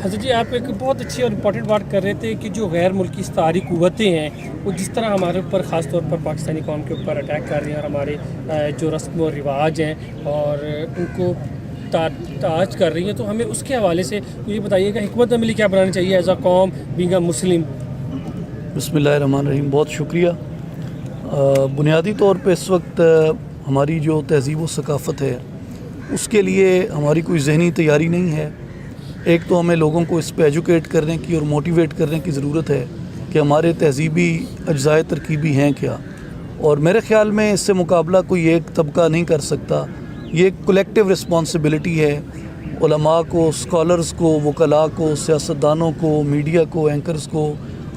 حضرت جی آپ ایک بہت اچھی اور امپورٹنٹ بات کر رہے تھے کہ جو غیر ملکی استعاری قوتیں ہیں وہ جس طرح ہمارے اوپر خاص طور پر پاکستانی قوم کے اوپر اٹیک کر رہی ہیں اور ہمارے جو رسم و رواج ہیں اور ان کو تاج کر رہی ہیں، تو ہمیں اس کے حوالے سے یہ بتائیے کہ حکمت عملی کیا بنانی چاہیے ایز اے قوم بینگ اے مسلم؟ بسم اللہ الرحمن الرحیم، بہت شکریہ۔ بنیادی طور پہ اس وقت ہماری جو تہذیب و ثقافت ہے اس کے لیے ہماری کوئی ذہنی تیاری نہیں ہے۔ ایک تو ہمیں لوگوں کو اس پہ ایجوکیٹ کرنے کی اور موٹیویٹ کرنے کی ضرورت ہے کہ ہمارے تہذیبی اجزائے ترکیبی ہیں کیا، اور میرے خیال میں اس سے مقابلہ کوئی ایک طبقہ نہیں کر سکتا۔ یہ ایک کولیکٹیو رسپانسبلٹی ہے، علماء کو، اسکالرز کو، وکلاء کو، سیاستدانوں کو، میڈیا کو، اینکرز کو،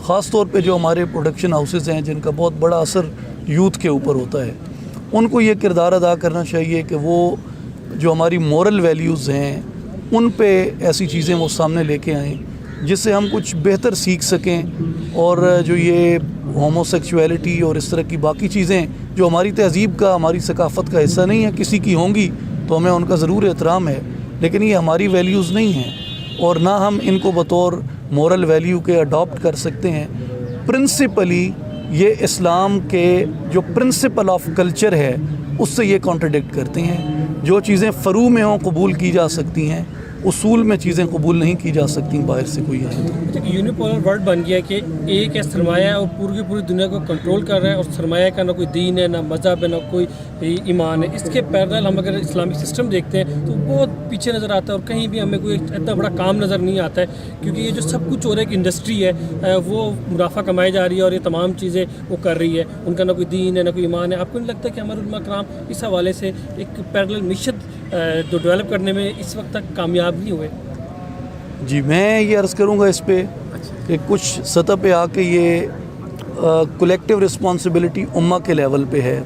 خاص طور پہ جو ہمارے پروڈکشن ہاؤسز ہیں جن کا بہت بڑا اثر یوتھ کے اوپر ہوتا ہے، ان کو یہ کردار ادا کرنا چاہیے کہ وہ جو ہماری مورل ویلیوز ہیں ان پہ ایسی چیزیں وہ سامنے لے کے آئیں جس سے ہم کچھ بہتر سیکھ سکیں، اور جو یہ ہومو سیکچویلٹی اور اس طرح کی باقی چیزیں جو ہماری تہذیب کا، ہماری ثقافت کا حصہ نہیں ہے، کسی کی ہوں گی تو ہمیں ان کا ضرور احترام ہے، لیکن یہ ہماری ویلیوز نہیں ہیں اور نہ ہم ان کو بطور مورل ویلیو کے اڈاپٹ کر سکتے ہیں۔ پرنسپلی یہ اسلام کے جو پرنسپل آف کلچر ہے اس سے یہ کانٹرڈکٹ کرتے ہیں۔ جو چیزیں فروع میں ہوں قبول کی جا سکتی ہیں، اصول میں چیزیں قبول نہیں کی جا سکتی باہر سے کوئی آئے تو۔ یونیپولر ورلڈ بن گیا کہ ایک ہے سرمایہ اور پوری دنیا کو کنٹرول کر رہا ہے، اور سرمایہ کا نہ کوئی دین ہے، نہ مذہب ہے، نہ کوئی ایمان ہے۔ اس کے پیرل ہم اگر اسلامک سسٹم دیکھتے ہیں تو بہت پیچھے نظر آتا ہے، اور کہیں بھی ہمیں کوئی اتنا بڑا کام نظر نہیں آتا ہے، کیونکہ یہ جو سب کچھ ہو رہا ہے ایک انڈسٹری ہے، وہ منافع کمائی جا رہی ہے اور یہ تمام چیزیں وہ کر رہی ہے، ان کا نہ کوئی دین ہے نہ کوئی ایمان ہے۔ آپ کو نہیں لگتا کہ ہمارے علماء کرام اس حوالے سے ایک پیرل مشن جو ڈیولپ کرنے میں اس وقت تک کامیاب نہیں ہوئے؟ جی، میں یہ عرض کروں گا اس پہ کہ کچھ سطح پہ آ کے یہ کولیکٹیو رسپانسبلٹی امہ کے لیول پہ ہے۔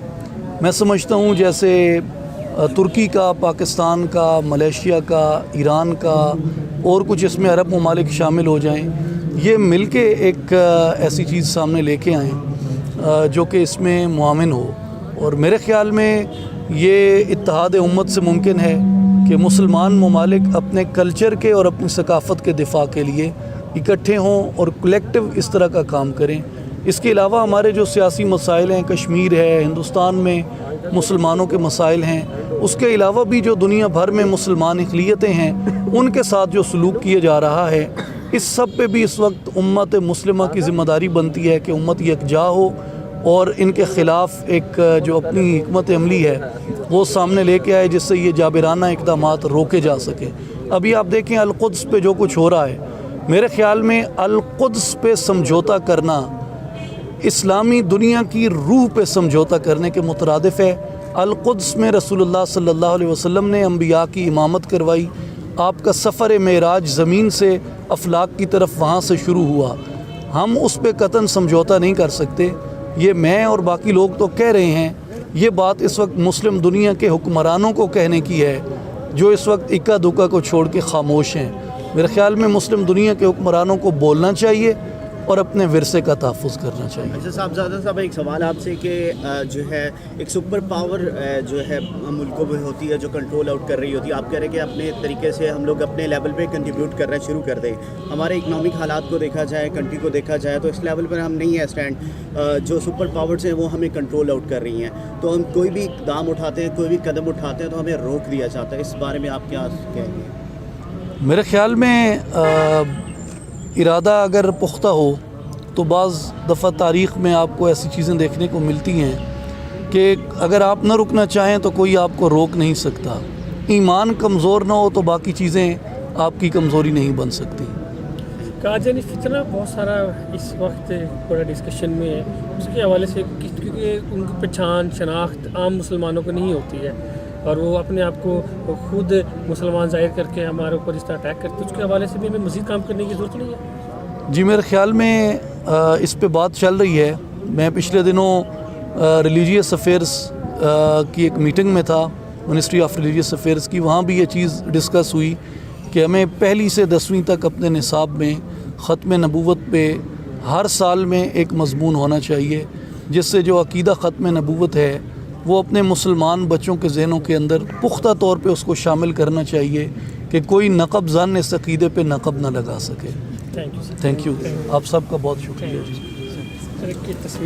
میں سمجھتا ہوں جیسے ترکی کا، پاکستان کا، ملیشیا کا، ایران کا اور کچھ اس میں عرب ممالک شامل ہو جائیں، یہ مل کے ایک ایسی چیز سامنے لے کے آئیں جو کہ اس میں معاون ہو، اور میرے خیال میں یہ اتحاد امت سے ممکن ہے کہ مسلمان ممالک اپنے کلچر کے اور اپنی ثقافت کے دفاع کے لیے اکٹھے ہوں اور کولیکٹیو اس طرح کا کام کریں۔ اس کے علاوہ ہمارے جو سیاسی مسائل ہیں، کشمیر ہے، ہندوستان میں مسلمانوں کے مسائل ہیں، اس کے علاوہ بھی جو دنیا بھر میں مسلمان اقلیتیں ہیں ان کے ساتھ جو سلوک کیے جا رہا ہے، اس سب پہ بھی اس وقت امت مسلمہ کی ذمہ داری بنتی ہے کہ امت یکجا ہو اور ان کے خلاف ایک جو اپنی حکمت عملی ہے وہ سامنے لے کے آئے، جس سے یہ جابرانہ اقدامات روکے جا سکے۔ ابھی آپ دیکھیں القدس پہ جو کچھ ہو رہا ہے، میرے خیال میں القدس پہ سمجھوتا کرنا اسلامی دنیا کی روح پہ سمجھوتا کرنے کے مترادف ہے۔ القدس میں رسول اللہ صلی اللہ علیہ وسلم نے انبیاء کی امامت کروائی، آپ کا سفر معراج زمین سے افلاک کی طرف وہاں سے شروع ہوا۔ ہم اس پہ قطعاً سمجھوتا نہیں کر سکتے۔ یہ میں اور باقی لوگ تو کہہ رہے ہیں، یہ بات اس وقت مسلم دنیا کے حکمرانوں کو کہنے کی ہے جو اس وقت اکا دکا کو چھوڑ کے خاموش ہیں۔ میرے خیال میں مسلم دنیا کے حکمرانوں کو بولنا چاہیے اور اپنے ورثے کا تحفظ کرنا چاہیے۔ اچھا صاحبزادہ صاحب، ایک سوال آپ سے کہ جو ہے ایک سپر پاور جو ہے ملکوں میں ہوتی ہے جو کنٹرول آؤٹ کر رہی ہوتی ہے، آپ کہہ رہے ہیں کہ اپنے طریقے سے ہم لوگ اپنے لیول پہ کنٹریبیوٹ کرنا شروع کر دیں۔ ہمارے اکنامک حالات کو دیکھا جائے، کنٹری کو دیکھا جائے تو اس لیول پر ہم نہیں ہے اسٹینڈ۔ جو سپر پاورز ہیں وہ ہمیں کنٹرول آؤٹ کر رہی ہیں، تو ہم کوئی بھی اقدام اٹھاتے ہیں، کوئی بھی قدم اٹھاتے ہیں تو ہمیں روک دیا جاتا ہے۔ اس بارے میں آپ کیا کہیں گے؟ میرے خیال میں ارادہ اگر پختہ ہو تو بعض دفعہ تاریخ میں آپ کو ایسی چیزیں دیکھنے کو ملتی ہیں کہ اگر آپ نہ رکنا چاہیں تو کوئی آپ کو روک نہیں سکتا۔ ایمان کمزور نہ ہو تو باقی چیزیں آپ کی کمزوری نہیں بن سکتی۔ قادیانی فتنہ بہت سارا اس وقت بڑا ڈسکشن میں ہے، اس کے حوالے سے کیونکہ ان کی پہچان شناخت عام مسلمانوں کو نہیں ہوتی ہے، اور وہ اپنے آپ کو خود مسلمان ظاہر کر کے ہمارے اوپر اس طرح اٹیک کرتے، اس کے حوالے سے بھی ہمیں مزید کام کرنے کی ضرورت نہیں ہے؟ جی، میرے خیال میں اس پہ بات چل رہی ہے۔ میں پچھلے دنوں ریلیجیس افیئرس کی ایک میٹنگ میں تھا، منسٹری آف ریلیجیس افیئرس کی، وہاں بھی یہ چیز ڈسکس ہوئی کہ ہمیں پہلی سے 10ویں تک اپنے نصاب میں ختم نبوت پہ ہر سال میں ایک مضمون ہونا چاہیے، جس سے جو عقیدہ ختم نبوت ہے وہ اپنے مسلمان بچوں کے ذہنوں کے اندر پختہ طور پہ اس کو شامل کرنا چاہیے کہ کوئی نقب زن اس عقیدے پہ نقب نہ لگا سکے. Thank you sir. Thank you. آپ سب کا بہت شکریہ. سر کی تصویر